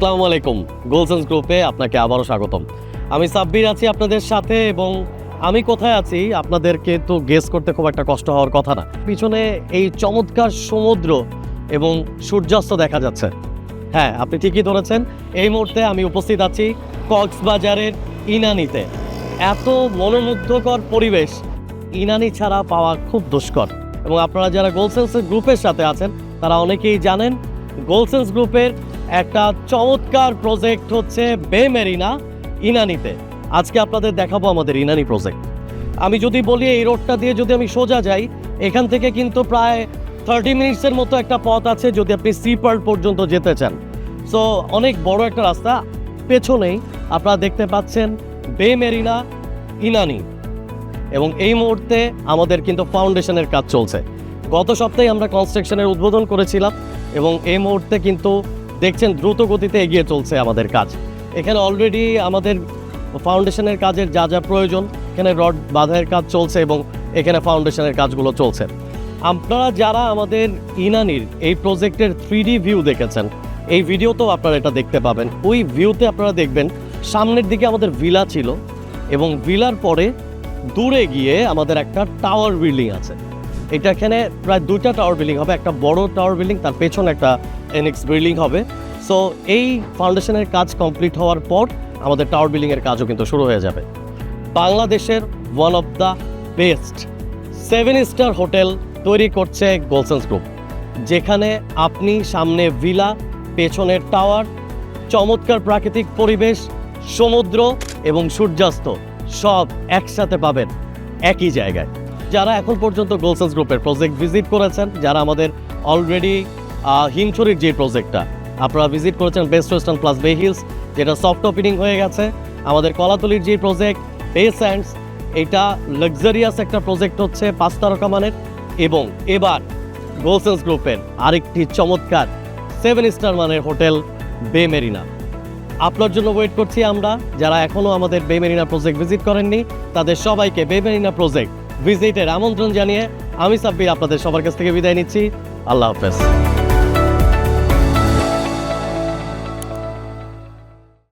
আসসালামু আলাইকুম। গোলসেন্স গ্রুপে আপনাকে আবারও স্বাগতম। আমি সাব্বির আছি আপনাদের সাথে এবং আমি কোথায় আছি আপনাদেরকে তো গেস করতে খুব একটা কষ্ট হওয়ার কথা না। পিছনে এই চমৎকার সমুদ্র এবং সূর্যাস্ত দেখা যাচ্ছে। হ্যাঁ, আপনি ঠিকই ধরেছেন। এই মুহূর্তে আমি উপস্থিত আছি কক্সবাজারের ইনানিতে। এত মনোমুগ্ধকর পরিবেশ ইনানি ছাড়া পাওয়া খুব দুষ্কর। এবং আপনারা যারা গোলসেন্স গ্রুপের সাথে আছেন তারা অনেকেই জানেন গোলসেন্স গ্রুপের একটা চমৎকার প্রজেক্ট হচ্ছে বে মেরিনা ইনানিতে। আজকে আপনাদের দেখাবো আমাদের ইনানি প্রজেক্ট। আমি যদি বলি এই রোডটা দিয়ে যদি আমি সোজা যাই, এখান থেকে কিন্তু প্রায় 30 মিনিটসের মতো একটা পথ আছে যদি আপনি সি পার্ল পর্যন্ত যেতে চান। সো অনেক বড় একটা রাস্তা। পেছনেই আপনারা দেখতে পাচ্ছেন বে মেরিনা ইনানি এবং এই মুহূর্তে আমাদের কিন্তু ফাউন্ডেশনের কাজ চলছে। গত সপ্তাহে আমরা কনস্ট্রাকশনের উদ্বোধন করেছিলাম এবং এই মুহূর্তে কিন্তু দেখছেন দ্রুত গতিতে এগিয়ে চলছে আমাদের কাজ। এখানে অলরেডি আমাদের ফাউন্ডেশনের কাজের যা যা প্রয়োজন, এখানে রড বাঁধার কাজ চলছে এবং এখানে ফাউন্ডেশনের কাজগুলো চলছে। আপনারা যারা আমাদের ইনানির এই প্রজেক্টের 3D ভিউ দেখেছেন, এই ভিডিওতেও আপনারা এটা দেখতে পাবেন। ওই ভিউতে আপনারা দেখবেন সামনের দিকে আমাদের ভিলা ছিল এবং ভিলার পরে দূরে গিয়ে আমাদের একটা টাওয়ার বিল্ডিং আছে। এটা এখানে প্রায় 2টা টাওয়ার বিল্ডিং হবে, একটা বড় টাওয়ার বিল্ডিং, তার পেছনে একটা এনএক্স বিল্ডিং হবে। সো এই ফাউন্ডেশনের কাজ কমপ্লিট হওয়ার পর আমাদের টাওয়ার বিল্ডিংয়ের কাজও কিন্তু শুরু হয়ে যাবে। বাংলাদেশের one of the best 7 star hotel তৈরি করছে গোলসেন্স গ্রুপ, যেখানে আপনি সামনে ভিলা, পেছনের টাওয়ার, চমৎকার প্রাকৃতিক পরিবেশ, সমুদ্র এবং সূর্যাস্ত সব একসাথে পাবেন একই জায়গায়। যারা এখন পর্যন্ত গোলসেন্স গ্রুপের প্রজেক্ট ভিজিট করেছেন, যারা আমাদের অলরেডি হিমছড়ির যে প্রজেক্টটা আপনারা ভিজিট করেছেন বেস্ট ওয়েস্টার্ন প্লাস বে হিলস, যেটা সফট ওপেনিং হয়ে গেছে, আমাদের কলাতলির যে প্রজেক্ট বে স্যান্ডস, এটা লাক্সারিয়াস একটা প্রজেক্ট হচ্ছে 5 তারকা মানের, এবং এবার গোলসেন্স গ্রুপের আরেকটি চমৎকার 7 স্টার মানের হোটেল বে মেরিনা। আপনার জন্য ওয়েট করছি আমরা। যারা এখনও আমাদের বে মেরিনা প্রজেক্ট ভিজিট করেননি তাদের সবাইকে বে মেরিনা প্রজেক্ট ভিজিটের আমন্ত্রণ জানিয়ে আমি সাব্বির আপনাদের সবার কাছ থেকে বিদায় নিচ্ছি। আল্লাহ হাফেজ।